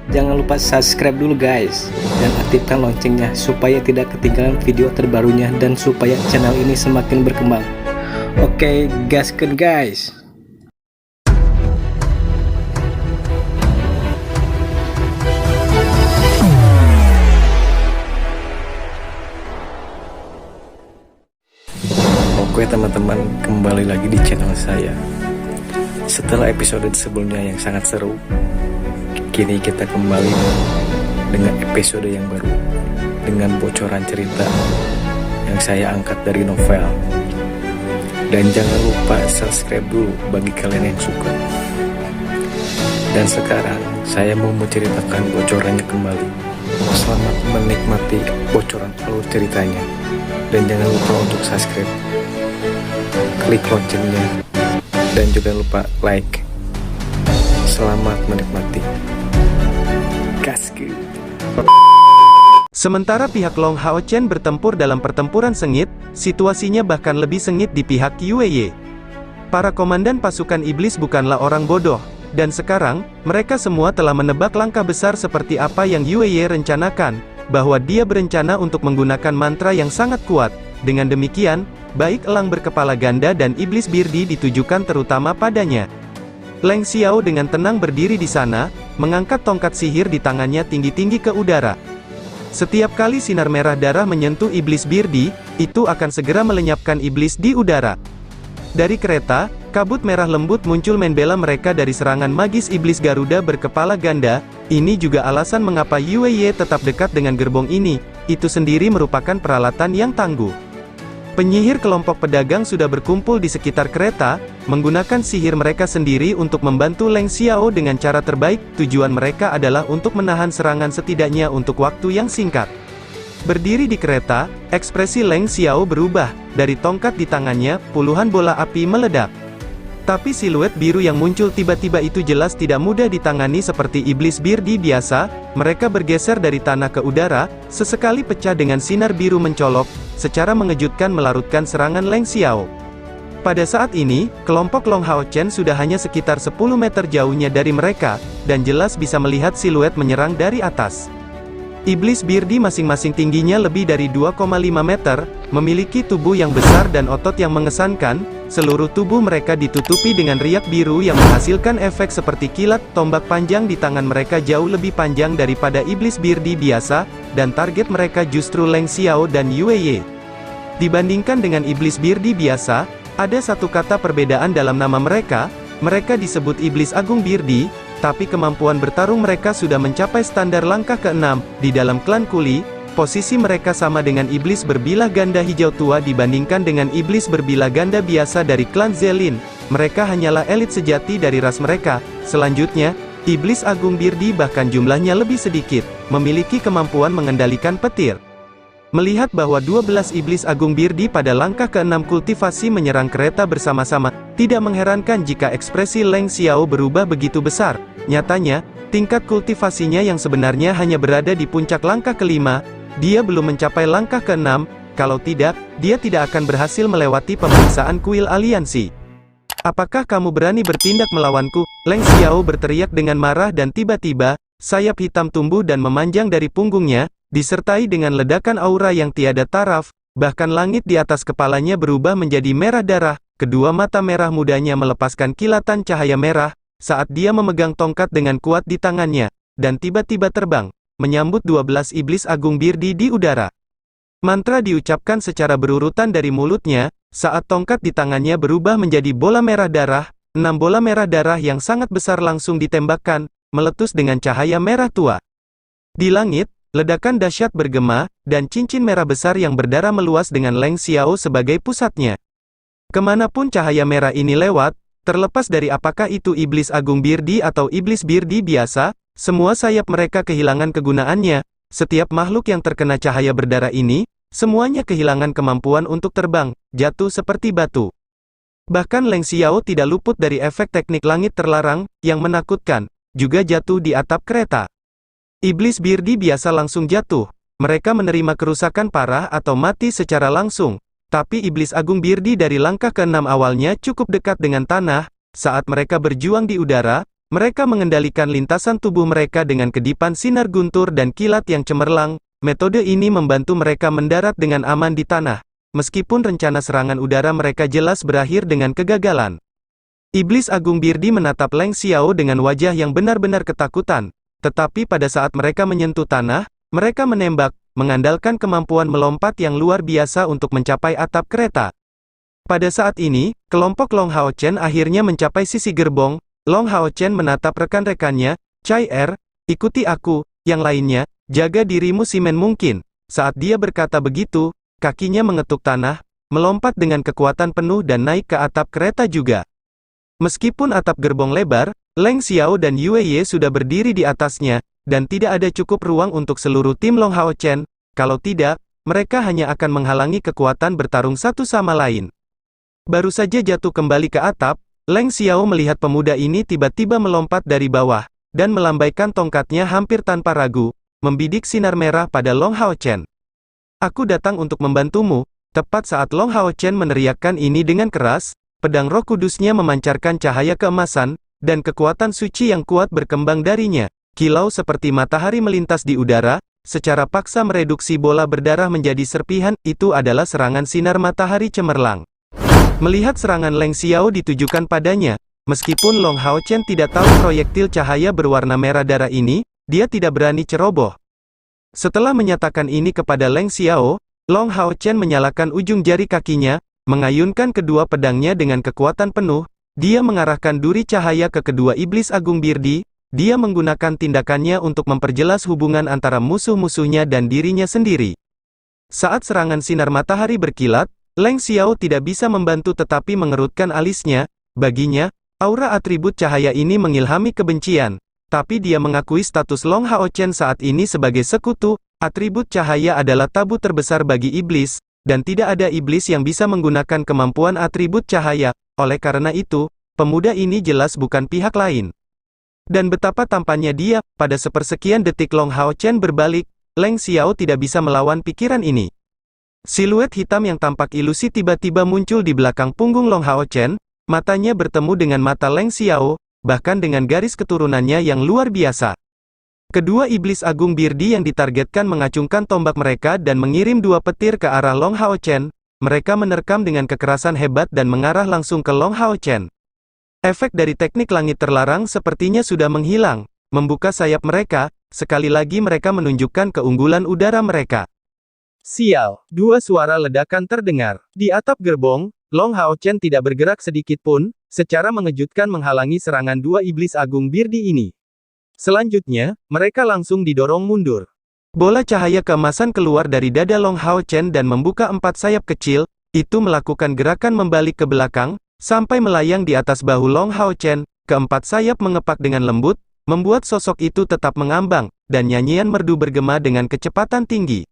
Jangan lupa subscribe dulu guys, dan aktifkan loncengnya supaya tidak ketinggalan video terbarunya dan supaya channel ini semakin berkembang. Oke, gaskeun guys. Oke teman-teman, kembali lagi di channel saya. Setelah episode sebelumnya yang sangat seru, kini kita kembali dengan episode yang baru, dengan bocoran cerita yang saya angkat dari novel. Dan jangan lupa subscribe dulu bagi kalian yang suka. Dan sekarang saya mau menceritakan bocorannya kembali. Selamat menikmati bocoran alur ceritanya. Dan jangan lupa untuk subscribe, klik loncengnya, dan juga lupa like. Selamat menikmati. Gaskeun. Sementara pihak Long Hao Chen bertempur dalam pertempuran sengit, situasinya bahkan lebih sengit di pihak Yue Ye. Para komandan pasukan iblis bukanlah orang bodoh, dan sekarang, mereka semua telah menebak langkah besar seperti apa yang Yue Ye rencanakan, bahwa dia berencana untuk menggunakan mantra yang sangat kuat. Dengan demikian, baik elang berkepala ganda dan iblis birdi ditujukan terutama padanya. Leng Xiao dengan tenang berdiri di sana, mengangkat tongkat sihir di tangannya tinggi-tinggi ke udara. Setiap kali sinar merah darah menyentuh iblis birdi, itu akan segera melenyapkan iblis di udara. Dari kereta, kabut merah lembut muncul membela mereka dari serangan magis iblis Garuda berkepala ganda. Ini juga alasan mengapa Yue Ye tetap dekat dengan gerbong ini, itu sendiri merupakan peralatan yang tangguh. Penyihir kelompok pedagang sudah berkumpul di sekitar kereta, menggunakan sihir mereka sendiri untuk membantu Leng Xiao dengan cara terbaik. Tujuan mereka adalah untuk menahan serangan setidaknya untuk waktu yang singkat. Berdiri di kereta, ekspresi Leng Xiao berubah. Dari tongkat di tangannya, puluhan bola api meledak. Tapi siluet biru yang muncul tiba-tiba itu jelas tidak mudah ditangani seperti iblis birdi biasa. Mereka bergeser dari tanah ke udara, sesekali pecah dengan sinar biru mencolok, secara mengejutkan melarutkan serangan Leng Xiao. Pada saat ini, kelompok Long Hao Chen sudah hanya sekitar 10 meter jauhnya dari mereka, dan jelas bisa melihat siluet menyerang dari atas. Iblis birdi masing-masing tingginya lebih dari 2,5 meter, memiliki tubuh yang besar dan otot yang mengesankan. Seluruh tubuh mereka ditutupi dengan riak biru yang menghasilkan efek seperti kilat. Tombak panjang di tangan mereka jauh lebih panjang daripada iblis birdi biasa, dan target mereka justru Leng Xiao dan Yue Ye. Dibandingkan dengan iblis birdi biasa, ada satu kata perbedaan dalam nama mereka. Mereka disebut iblis agung birdi, tapi kemampuan bertarung mereka sudah mencapai standar langkah ke-6. Di dalam klan Kuli, posisi mereka sama dengan iblis berbilah ganda hijau tua dibandingkan dengan iblis berbilah ganda biasa dari klan Zelin. Mereka hanyalah elit sejati dari ras mereka. Selanjutnya, iblis agung birdi bahkan jumlahnya lebih sedikit, memiliki kemampuan mengendalikan petir. Melihat bahwa 12 iblis agung birdi pada langkah ke-6 kultivasi menyerang kereta bersama-sama, tidak mengherankan jika ekspresi Leng Xiao berubah begitu besar. Nyatanya, tingkat kultivasinya yang sebenarnya hanya berada di puncak langkah ke-5, dia belum mencapai langkah ke-6, kalau tidak, dia tidak akan berhasil melewati pemeriksaan kuil aliansi. Apakah kamu berani bertindak melawanku? Leng Xiao berteriak dengan marah dan tiba-tiba, sayap hitam tumbuh dan memanjang dari punggungnya, disertai dengan ledakan aura yang tiada taraf, bahkan langit di atas kepalanya berubah menjadi merah darah. Kedua mata merah mudanya melepaskan kilatan cahaya merah, saat dia memegang tongkat dengan kuat di tangannya, dan tiba-tiba terbang, menyambut 12 iblis agung birdi di udara. Mantra diucapkan secara berurutan dari mulutnya, saat tongkat di tangannya berubah menjadi bola merah darah. 6 bola merah darah yang sangat besar langsung ditembakkan, meletus dengan cahaya merah tua. Di langit, ledakan dahsyat bergema, dan cincin merah besar yang berdarah meluas dengan Leng Xiao sebagai pusatnya. Kemanapun cahaya merah ini lewat, terlepas dari apakah itu iblis agung birdi atau iblis birdi biasa, semua sayap mereka kehilangan kegunaannya. Setiap makhluk yang terkena cahaya berdarah ini, semuanya kehilangan kemampuan untuk terbang, jatuh seperti batu. Bahkan Leng Xiao tidak luput dari efek teknik langit terlarang, yang menakutkan, juga jatuh di atap kereta. Iblis birdi biasa langsung jatuh. Mereka menerima kerusakan parah atau mati secara langsung. Tapi iblis agung birdi dari langkah ke-6 awalnya cukup dekat dengan tanah. Saat mereka berjuang di udara, mereka mengendalikan lintasan tubuh mereka dengan kedipan sinar guntur dan kilat yang cemerlang. Metode ini membantu mereka mendarat dengan aman di tanah, meskipun rencana serangan udara mereka jelas berakhir dengan kegagalan. Iblis Agung Birdi menatap Leng Xiao dengan wajah yang benar-benar ketakutan, tetapi pada saat mereka menyentuh tanah, mereka menembak, mengandalkan kemampuan melompat yang luar biasa untuk mencapai atap kereta. Pada saat ini, kelompok Long Hao Chen akhirnya mencapai sisi gerbong. Long Hao Chen menatap rekan-rekannya, "Chai Er, ikuti aku, yang lainnya, jaga dirimu semen mungkin." Saat dia berkata begitu, kakinya mengetuk tanah, melompat dengan kekuatan penuh dan naik ke atap kereta juga. Meskipun atap gerbong lebar, Leng Xiao dan Yue Ye sudah berdiri di atasnya, dan tidak ada cukup ruang untuk seluruh tim Long Hao Chen. Kalau tidak, mereka hanya akan menghalangi kekuatan bertarung satu sama lain. Baru saja jatuh kembali ke atap, Leng Xiao melihat pemuda ini tiba-tiba melompat dari bawah, dan melambaikan tongkatnya hampir tanpa ragu, membidik sinar merah pada Long Hao Chen. "Aku datang untuk membantumu." Tepat saat Long Hao Chen meneriakkan ini dengan keras, pedang Roh Kudusnya memancarkan cahaya keemasan, dan kekuatan suci yang kuat berkembang darinya. Kilau seperti matahari melintas di udara, secara paksa mereduksi bola berdarah menjadi serpihan. Itu adalah serangan sinar matahari cemerlang. Melihat serangan Leng Xiao ditujukan padanya, meskipun Long Hao Chen tidak tahu proyektil cahaya berwarna merah darah ini, dia tidak berani ceroboh. Setelah menyatakan ini kepada Leng Xiao, Long Hao Chen menyalakan ujung jari kakinya, mengayunkan kedua pedangnya dengan kekuatan penuh. Dia mengarahkan duri cahaya ke kedua iblis agung Birdi. Dia menggunakan tindakannya untuk memperjelas hubungan antara musuh-musuhnya dan dirinya sendiri. Saat serangan sinar matahari berkilat, Leng Xiao tidak bisa membantu tetapi mengerutkan alisnya. Baginya, aura atribut cahaya ini mengilhami kebencian. Tapi dia mengakui status Long Hao Chen saat ini sebagai sekutu. Atribut cahaya adalah tabu terbesar bagi iblis, dan tidak ada iblis yang bisa menggunakan kemampuan atribut cahaya. Oleh karena itu, pemuda ini jelas bukan pihak lain. Dan betapa tampannya dia, pada sepersekian detik Long Hao Chen berbalik, Leng Xiao tidak bisa melawan pikiran ini. Siluet hitam yang tampak ilusi tiba-tiba muncul di belakang punggung Long Hao Chen, matanya bertemu dengan mata Leng Xiao, bahkan dengan garis keturunannya yang luar biasa. Kedua iblis agung Birdi yang ditargetkan mengacungkan tombak mereka dan mengirim dua petir ke arah Long Hao Chen. Mereka menerkam dengan kekerasan hebat dan mengarah langsung ke Long Hao Chen. Efek dari teknik langit terlarang sepertinya sudah menghilang, membuka sayap mereka. Sekali lagi mereka menunjukkan keunggulan udara mereka. Sial, dua suara ledakan terdengar. Di atap gerbong, Long Hao Chen tidak bergerak sedikit pun, secara mengejutkan menghalangi serangan dua iblis agung Birdi ini. Selanjutnya, mereka langsung didorong mundur. Bola cahaya keemasan keluar dari dada Long Hao Chen dan membuka empat sayap kecil. Itu melakukan gerakan membalik ke belakang, sampai melayang di atas bahu Long Hao Chen. Keempat sayap mengepak dengan lembut, membuat sosok itu tetap mengambang, dan nyanyian merdu bergema dengan kecepatan tinggi.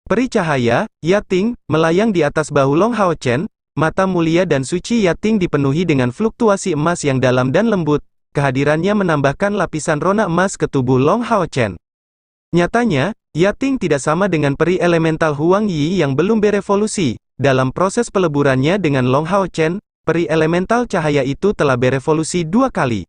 Peri cahaya, Yating, melayang di atas bahu Long Hao Chen. Mata mulia dan suci Yating dipenuhi dengan fluktuasi emas yang dalam dan lembut. Kehadirannya menambahkan lapisan rona emas ke tubuh Long Hao Chen. Nyatanya, Yating tidak sama dengan peri elemental Huang Yi yang belum berevolusi. Dalam proses peleburannya dengan Long Hao Chen, peri elemental cahaya itu telah berevolusi 2 kali.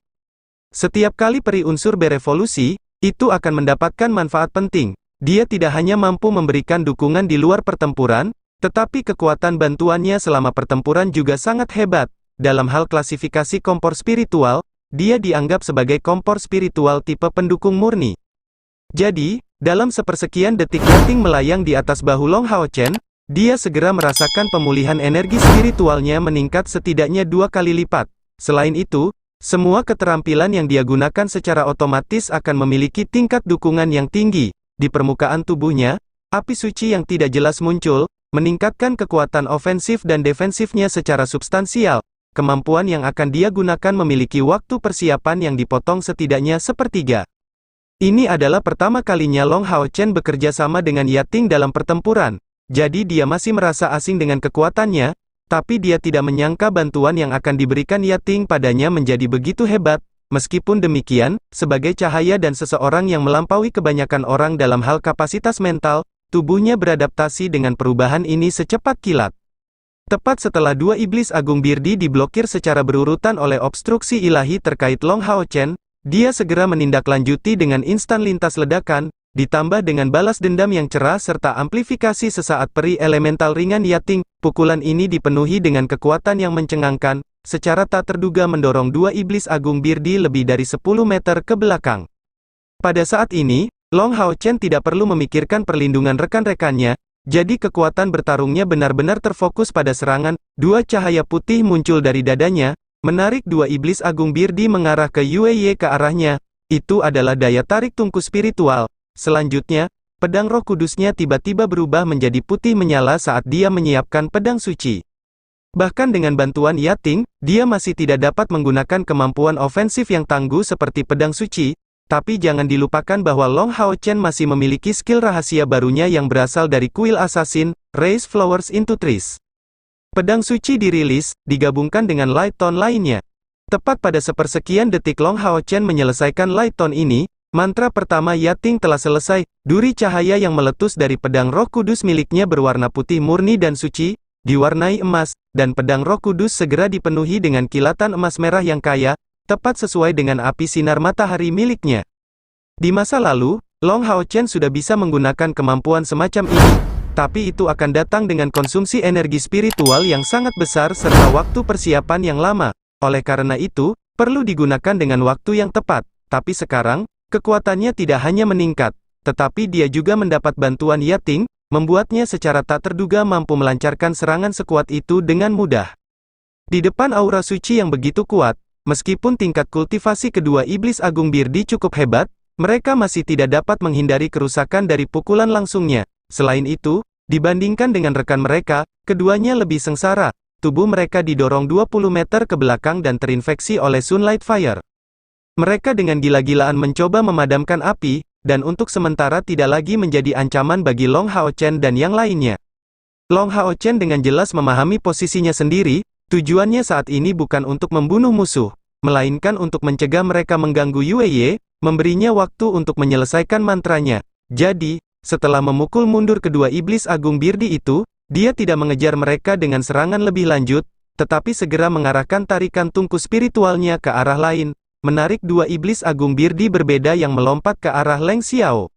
Setiap kali peri unsur berevolusi, itu akan mendapatkan manfaat penting. Dia tidak hanya mampu memberikan dukungan di luar pertempuran, tetapi kekuatan bantuannya selama pertempuran juga sangat hebat. Dalam hal klasifikasi kompor spiritual, dia dianggap sebagai kompor spiritual tipe pendukung murni. Jadi, dalam sepersekian detik Yating melayang di atas bahu Long Hao Chen, dia segera merasakan pemulihan energi spiritualnya meningkat setidaknya 2 kali lipat. Selain itu, semua keterampilan yang dia gunakan secara otomatis akan memiliki tingkat dukungan yang tinggi. Di permukaan tubuhnya, api suci yang tidak jelas muncul, meningkatkan kekuatan ofensif dan defensifnya secara substansial. Kemampuan yang akan dia gunakan memiliki waktu persiapan yang dipotong setidaknya sepertiga. Ini adalah pertama kalinya Long Hao Chen bekerja sama dengan Yating dalam pertempuran. Jadi dia masih merasa asing dengan kekuatannya, tapi dia tidak menyangka bantuan yang akan diberikan Yating padanya menjadi begitu hebat. Meskipun demikian, sebagai cahaya dan seseorang yang melampaui kebanyakan orang dalam hal kapasitas mental, tubuhnya beradaptasi dengan perubahan ini secepat kilat. Tepat setelah dua iblis agung Birdi diblokir secara berurutan oleh obstruksi ilahi terkait Long Hao Chen, dia segera menindaklanjuti dengan instan lintas ledakan, ditambah dengan balas dendam yang cerah serta amplifikasi sesaat peri elemental ringan Yating. Pukulan ini dipenuhi dengan kekuatan yang mencengangkan, secara tak terduga mendorong dua iblis agung Birdi lebih dari 10 meter ke belakang. Pada saat ini, Long Hao Chen tidak perlu memikirkan perlindungan rekan-rekannya, jadi kekuatan bertarungnya benar-benar terfokus pada serangan. Dua cahaya putih muncul dari dadanya, menarik dua iblis agung Birdi mengarah ke Yue ke arahnya. Itu adalah daya tarik tungku spiritual. Selanjutnya, pedang Roh Kudusnya tiba-tiba berubah menjadi putih menyala saat dia menyiapkan pedang suci. Bahkan dengan bantuan Yating, dia masih tidak dapat menggunakan kemampuan ofensif yang tangguh seperti pedang suci. Tapi jangan dilupakan bahwa Long Hao Chen masih memiliki skill rahasia barunya yang berasal dari kuil assassin, Raise Flowers into Trees. Pedang suci dirilis, digabungkan dengan light tone lainnya. Tepat pada sepersekian detik Long Hao Chen menyelesaikan light tone ini, mantra pertama Yating telah selesai. Duri cahaya yang meletus dari pedang Roh Kudus miliknya berwarna putih murni dan suci, diwarnai emas, dan pedang Roh Kudus segera dipenuhi dengan kilatan emas merah yang kaya, tepat sesuai dengan api sinar matahari miliknya. Di masa lalu, Long Hao Chen sudah bisa menggunakan kemampuan semacam ini, tapi itu akan datang dengan konsumsi energi spiritual yang sangat besar serta waktu persiapan yang lama. Oleh karena itu, perlu digunakan dengan waktu yang tepat. Tapi sekarang, kekuatannya tidak hanya meningkat, tetapi dia juga mendapat bantuan Yating, membuatnya secara tak terduga mampu melancarkan serangan sekuat itu dengan mudah. Di depan aura suci yang begitu kuat, meskipun tingkat kultivasi kedua iblis agung Birdi cukup hebat, mereka masih tidak dapat menghindari kerusakan dari pukulan langsungnya. Selain itu, dibandingkan dengan rekan mereka, keduanya lebih sengsara. Tubuh mereka didorong 20 meter ke belakang dan terinfeksi oleh Sunlight Fire. Mereka dengan gila-gilaan mencoba memadamkan api, dan untuk sementara tidak lagi menjadi ancaman bagi Long Hao Chen dan yang lainnya. Long Hao Chen dengan jelas memahami posisinya sendiri. Tujuannya saat ini bukan untuk membunuh musuh, melainkan untuk mencegah mereka mengganggu Yue, memberinya waktu untuk menyelesaikan mantranya. Jadi, setelah memukul mundur kedua iblis agung Birdi itu, dia tidak mengejar mereka dengan serangan lebih lanjut, tetapi segera mengarahkan tarikan tungku spiritualnya ke arah lain, menarik dua iblis agung Birdi berbeda yang melompat ke arah Leng Xiao.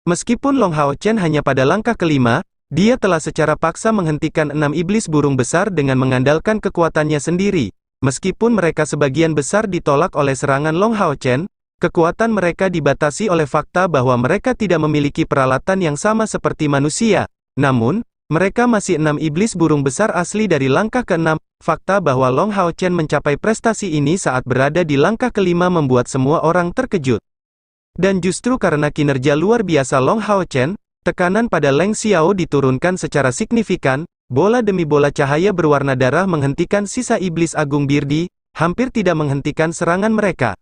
Meskipun Long Hao Chen hanya pada langkah kelima, dia telah secara paksa menghentikan 6 iblis burung besar dengan mengandalkan kekuatannya sendiri. Meskipun mereka sebagian besar ditolak oleh serangan Long Hao Chen, kekuatan mereka dibatasi oleh fakta bahwa mereka tidak memiliki peralatan yang sama seperti manusia. Namun, mereka masih 6 iblis burung besar asli dari langkah ke-6. Fakta bahwa Long Hao Chen mencapai prestasi ini saat berada di langkah kelima membuat semua orang terkejut. Dan justru karena kinerja luar biasa Long Hao Chen, tekanan pada Leng Xiao diturunkan secara signifikan, bola demi bola cahaya berwarna darah menghentikan sisa iblis agung Birdi, hampir tidak menghentikan serangan mereka.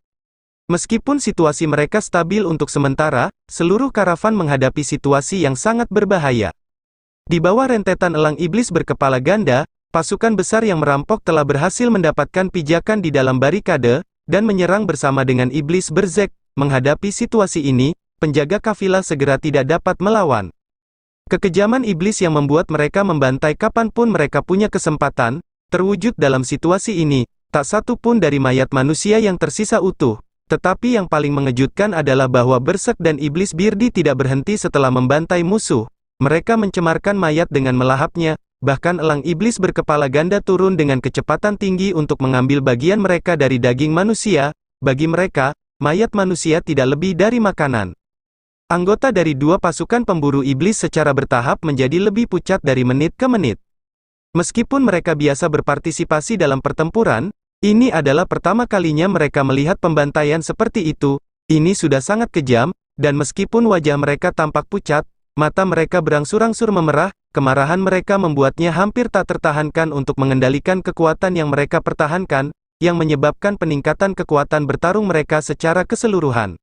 Meskipun situasi mereka stabil untuk sementara, seluruh karavan menghadapi situasi yang sangat berbahaya. Di bawah rentetan elang iblis berkepala ganda, pasukan besar yang merampok telah berhasil mendapatkan pijakan di dalam barikade, dan menyerang bersama dengan iblis berzek. Menghadapi situasi ini, penjaga kafilah segera tidak dapat melawan. Kekejaman iblis yang membuat mereka membantai kapanpun mereka punya kesempatan, terwujud dalam situasi ini. Tak satu pun dari mayat manusia yang tersisa utuh. Tetapi yang paling mengejutkan adalah bahwa Berserk dan iblis Birdi tidak berhenti setelah membantai musuh. Mereka mencemarkan mayat dengan melahapnya, bahkan elang iblis berkepala ganda turun dengan kecepatan tinggi untuk mengambil bagian mereka dari daging manusia. Bagi mereka, mayat manusia tidak lebih dari makanan. Anggota dari dua pasukan pemburu iblis secara bertahap menjadi lebih pucat dari menit ke menit. Meskipun mereka biasa berpartisipasi dalam pertempuran, ini adalah pertama kalinya mereka melihat pembantaian seperti itu. Ini sudah sangat kejam, dan meskipun wajah mereka tampak pucat, mata mereka berangsur-angsur memerah. Kemarahan mereka membuatnya hampir tak tertahankan untuk mengendalikan kekuatan yang mereka pertahankan, yang menyebabkan peningkatan kekuatan bertarung mereka secara keseluruhan.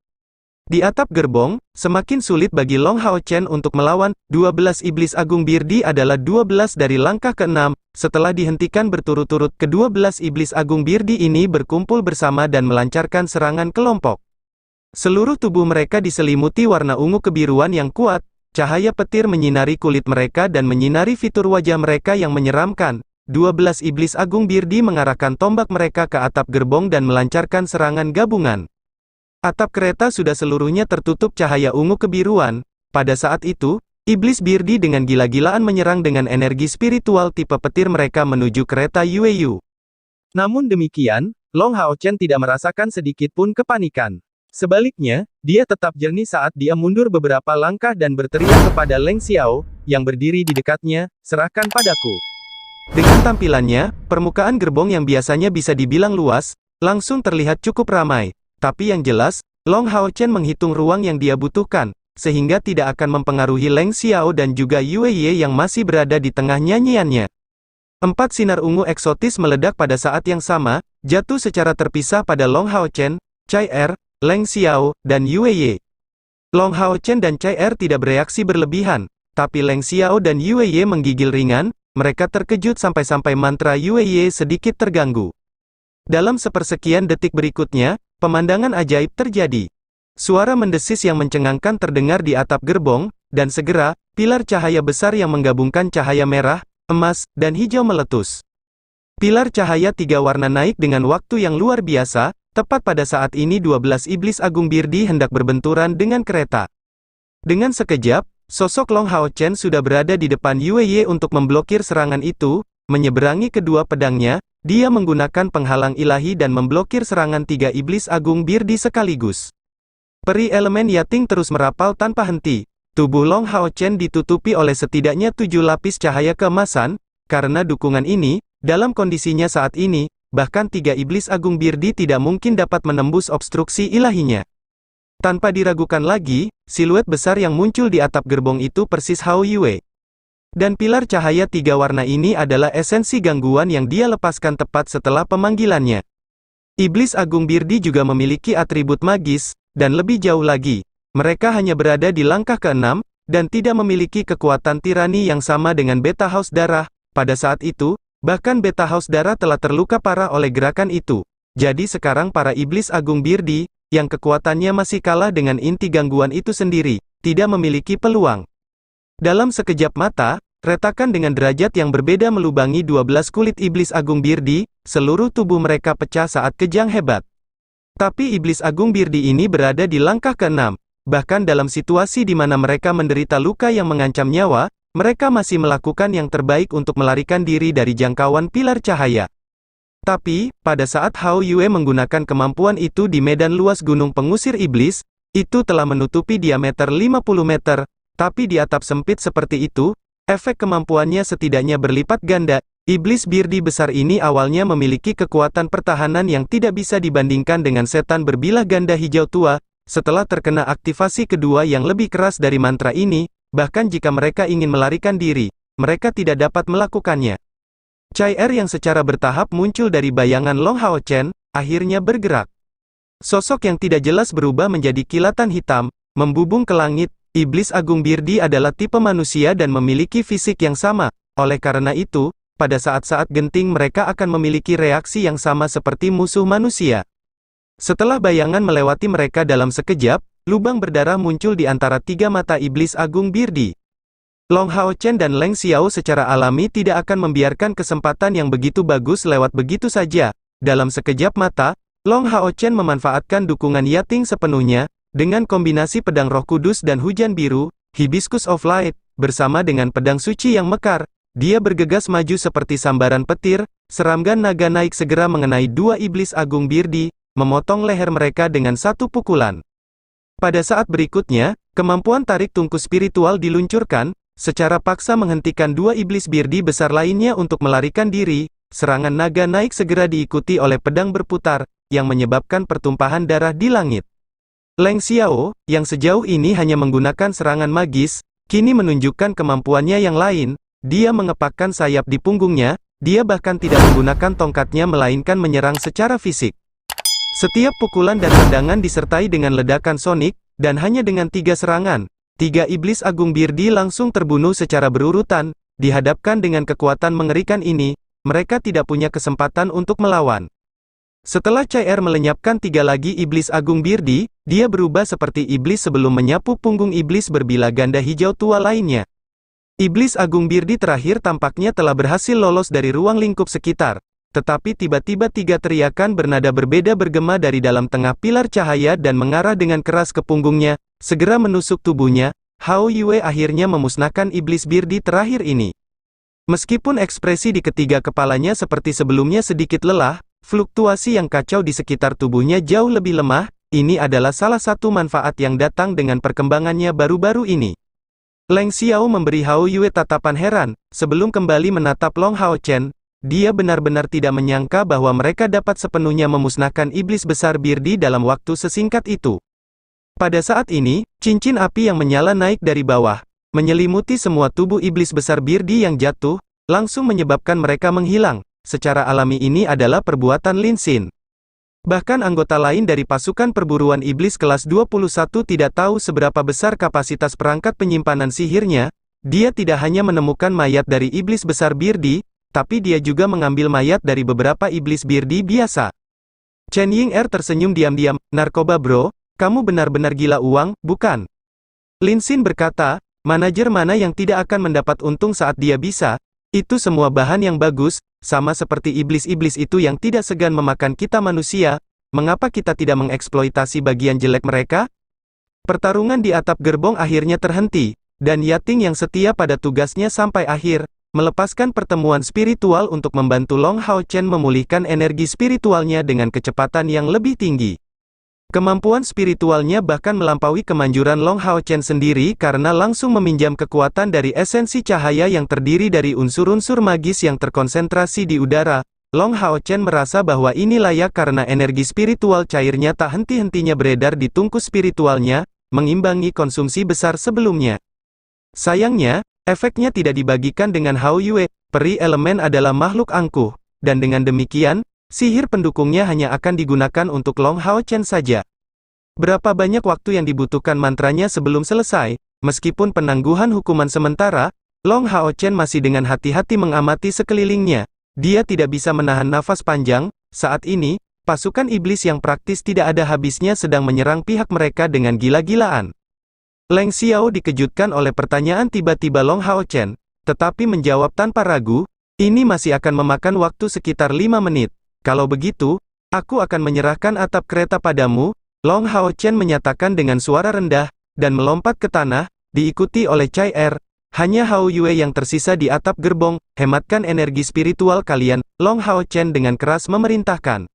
Di atap gerbong, semakin sulit bagi Long Hao Chen untuk melawan. 12 iblis agung Birdi adalah 12 dari langkah ke-6. Setelah dihentikan berturut-turut, ke-12 iblis agung Birdi ini berkumpul bersama dan melancarkan serangan kelompok. Seluruh tubuh mereka diselimuti warna ungu kebiruan yang kuat. Cahaya petir menyinari kulit mereka dan menyinari fitur wajah mereka yang menyeramkan. 12 iblis agung Birdi mengarahkan tombak mereka ke atap gerbong dan melancarkan serangan gabungan. Atap kereta sudah seluruhnya tertutup cahaya ungu kebiruan. Pada saat itu, iblis Birdi dengan gila-gilaan menyerang dengan energi spiritual tipe petir mereka menuju kereta Yueyu. Namun demikian, Long Hao Chen tidak merasakan sedikit pun kepanikan. Sebaliknya, dia tetap jernih saat dia mundur beberapa langkah dan berteriak kepada Leng Xiao, yang berdiri di dekatnya, "Serahkan padaku." Dengan tampilannya, permukaan gerbong yang biasanya bisa dibilang luas, langsung terlihat cukup ramai. Tapi yang jelas, Long Hao Chen menghitung ruang yang dia butuhkan, sehingga tidak akan mempengaruhi Leng Xiao dan juga Yue Ye yang masih berada di tengah nyanyiannya. 4 sinar ungu eksotis meledak pada saat yang sama, jatuh secara terpisah pada Long Hao Chen, Chai Er, Leng Xiao, dan Yue Ye. Long Hao Chen dan Chai Er tidak bereaksi berlebihan, tapi Leng Xiao dan Yue Ye menggigil ringan, mereka terkejut sampai-sampai mantra Yue Ye sedikit terganggu. Dalam sepersekian detik berikutnya, pemandangan ajaib terjadi. Suara mendesis yang mencengangkan terdengar di atap gerbong, dan segera, pilar cahaya besar yang menggabungkan cahaya merah, emas, dan hijau meletus. Pilar cahaya 3 warna naik dengan waktu yang luar biasa. Tepat pada saat ini 12 iblis agung Birdi hendak berbenturan dengan kereta. Dengan sekejap, sosok Long Hao Chen sudah berada di depan Yue Ye untuk memblokir serangan itu. Menyeberangi kedua pedangnya, dia menggunakan penghalang ilahi dan memblokir serangan 3 iblis agung Birdi sekaligus. Peri elemen Yating terus merapal tanpa henti. Tubuh Long Hao Chen ditutupi oleh setidaknya 7 lapis cahaya keemasan. Karena dukungan ini, dalam kondisinya saat ini, bahkan 3 iblis agung Birdi tidak mungkin dapat menembus obstruksi ilahinya. Tanpa diragukan lagi, siluet besar yang muncul di atap gerbong itu persis Hao Yue. Dan pilar cahaya 3 warna ini adalah esensi gangguan yang dia lepaskan tepat setelah pemanggilannya. Iblis agung Birdi juga memiliki atribut magis, dan lebih jauh lagi, mereka hanya berada di langkah ke-6, dan tidak memiliki kekuatan tirani yang sama dengan Beta Haus Darah. Pada saat itu, bahkan Beta Haus Darah telah terluka parah oleh gerakan itu. Jadi sekarang para iblis agung Birdi, yang kekuatannya masih kalah dengan inti gangguan itu sendiri, tidak memiliki peluang. Dalam sekejap mata, retakan dengan derajat yang berbeda melubangi 12 kulit iblis agung Birdi, seluruh tubuh mereka pecah saat kejang hebat. Tapi iblis agung Birdi ini berada di langkah ke-6, bahkan dalam situasi di mana mereka menderita luka yang mengancam nyawa, mereka masih melakukan yang terbaik untuk melarikan diri dari jangkauan pilar cahaya. Tapi, pada saat Hao Yue menggunakan kemampuan itu di medan luas gunung pengusir iblis, itu telah menutupi diameter 50 meter, tapi di atap sempit seperti itu, efek kemampuannya setidaknya berlipat ganda. Iblis Birdi besar ini awalnya memiliki kekuatan pertahanan yang tidak bisa dibandingkan dengan setan berbilah ganda hijau tua. Setelah terkena aktivasi kedua yang lebih keras dari mantra ini, bahkan jika mereka ingin melarikan diri, mereka tidak dapat melakukannya. Chai Er yang secara bertahap muncul dari bayangan Long Hao Chen, akhirnya bergerak. Sosok yang tidak jelas berubah menjadi kilatan hitam, membubung ke langit. Iblis agung Birdi adalah tipe manusia dan memiliki fisik yang sama. Oleh karena itu, pada saat-saat genting mereka akan memiliki reaksi yang sama seperti musuh manusia. Setelah bayangan melewati mereka dalam sekejap, lubang berdarah muncul di antara 3 mata iblis agung Birdi. Long Hao Chen dan Leng Xiao secara alami tidak akan membiarkan kesempatan yang begitu bagus lewat begitu saja. Dalam sekejap mata, Long Hao Chen memanfaatkan dukungan Yating sepenuhnya, dengan kombinasi pedang roh kudus dan hujan biru, Hibiscus of Light, bersama dengan pedang suci yang mekar. Dia bergegas maju seperti sambaran petir, seramgan naga naik segera mengenai 2 iblis agung Birdi, memotong leher mereka dengan satu pukulan. Pada saat berikutnya, kemampuan tarik tungku spiritual diluncurkan, secara paksa menghentikan 2 iblis Birdi besar lainnya untuk melarikan diri. Serangan naga naik segera diikuti oleh pedang berputar, yang menyebabkan pertumpahan darah di langit. Leng Xiao, yang sejauh ini hanya menggunakan serangan magis, kini menunjukkan kemampuannya yang lain. Dia mengepakkan sayap di punggungnya, dia bahkan tidak menggunakan tongkatnya melainkan menyerang secara fisik. Setiap pukulan dan tendangan disertai dengan ledakan sonik, dan hanya dengan 3 serangan, 3 iblis agung Birdi langsung terbunuh secara berurutan. Dihadapkan dengan kekuatan mengerikan ini, mereka tidak punya kesempatan untuk melawan. Setelah Chai Er melenyapkan 3 lagi iblis agung Birdi, dia berubah seperti iblis sebelum menyapu punggung iblis berbilah ganda hijau tua lainnya. Iblis Agung Birdi terakhir tampaknya telah berhasil lolos dari ruang lingkup sekitar. Tetapi tiba-tiba tiga teriakan bernada berbeda bergema dari dalam tengah pilar cahaya dan mengarah dengan keras ke punggungnya, segera menusuk tubuhnya. Hao Yue akhirnya memusnahkan iblis Birdi terakhir ini. Meskipun ekspresi di ketiga kepalanya seperti sebelumnya sedikit lelah, fluktuasi yang kacau di sekitar tubuhnya jauh lebih lemah. Ini adalah salah satu manfaat yang datang dengan perkembangannya baru-baru ini. Leng Xiao memberi Hao Yue tatapan heran, sebelum kembali menatap Long Hao Chen. Dia benar-benar tidak menyangka bahwa mereka dapat sepenuhnya memusnahkan iblis besar Birdi dalam waktu sesingkat itu. Pada saat ini, cincin api yang menyala naik dari bawah, menyelimuti semua tubuh iblis besar Birdi yang jatuh, langsung menyebabkan mereka menghilang. Secara alami ini adalah perbuatan Lin Xin. Bahkan anggota lain dari pasukan perburuan iblis kelas 21 tidak tahu seberapa besar kapasitas perangkat penyimpanan sihirnya. Dia tidak hanya menemukan mayat dari iblis besar Birdi, tapi dia juga mengambil mayat dari beberapa iblis Birdi biasa. Chen Ying-er tersenyum diam-diam, narkoba bro, kamu benar-benar gila uang, bukan? Lin Xin berkata, manajer mana yang tidak akan mendapat untung saat dia bisa? Itu semua bahan yang bagus, sama seperti iblis-iblis itu yang tidak segan memakan kita manusia. Mengapa kita tidak mengeksploitasi bagian jelek mereka? Pertarungan di atap gerbong akhirnya terhenti, dan Yating yang setia pada tugasnya sampai akhir, melepaskan pertemuan spiritual untuk membantu Long Hao Chen memulihkan energi spiritualnya dengan kecepatan yang lebih tinggi. Kemampuan spiritualnya bahkan melampaui kemanjuran Long Hao Chen sendiri karena langsung meminjam kekuatan dari esensi cahaya yang terdiri dari unsur-unsur magis yang terkonsentrasi di udara. Long Hao Chen merasa bahwa ini layak karena energi spiritual cairnya tak henti-hentinya beredar di tungku spiritualnya, mengimbangi konsumsi besar sebelumnya. Sayangnya, efeknya tidak dibagikan dengan Hao Yue. Peri elemen adalah makhluk angkuh, dan dengan demikian, sihir pendukungnya hanya akan digunakan untuk Long Hao Chen saja. Berapa banyak waktu yang dibutuhkan mantranya sebelum selesai? Meskipun penangguhan hukuman sementara, Long Hao Chen masih dengan hati-hati mengamati sekelilingnya. Dia tidak bisa menahan nafas panjang. Saat ini, pasukan iblis yang praktis tidak ada habisnya sedang menyerang pihak mereka dengan gila-gilaan. Leng Xiao dikejutkan oleh pertanyaan tiba-tiba Long Hao Chen, tetapi menjawab tanpa ragu, ini masih akan memakan waktu sekitar 5 menit. Kalau begitu, aku akan menyerahkan atap kereta padamu, Long Hao Chen menyatakan dengan suara rendah, dan melompat ke tanah, diikuti oleh Chai Er. Hanya Hao Yue yang tersisa di atap gerbong. Hematkan energi spiritual kalian, Long Hao Chen dengan keras memerintahkan.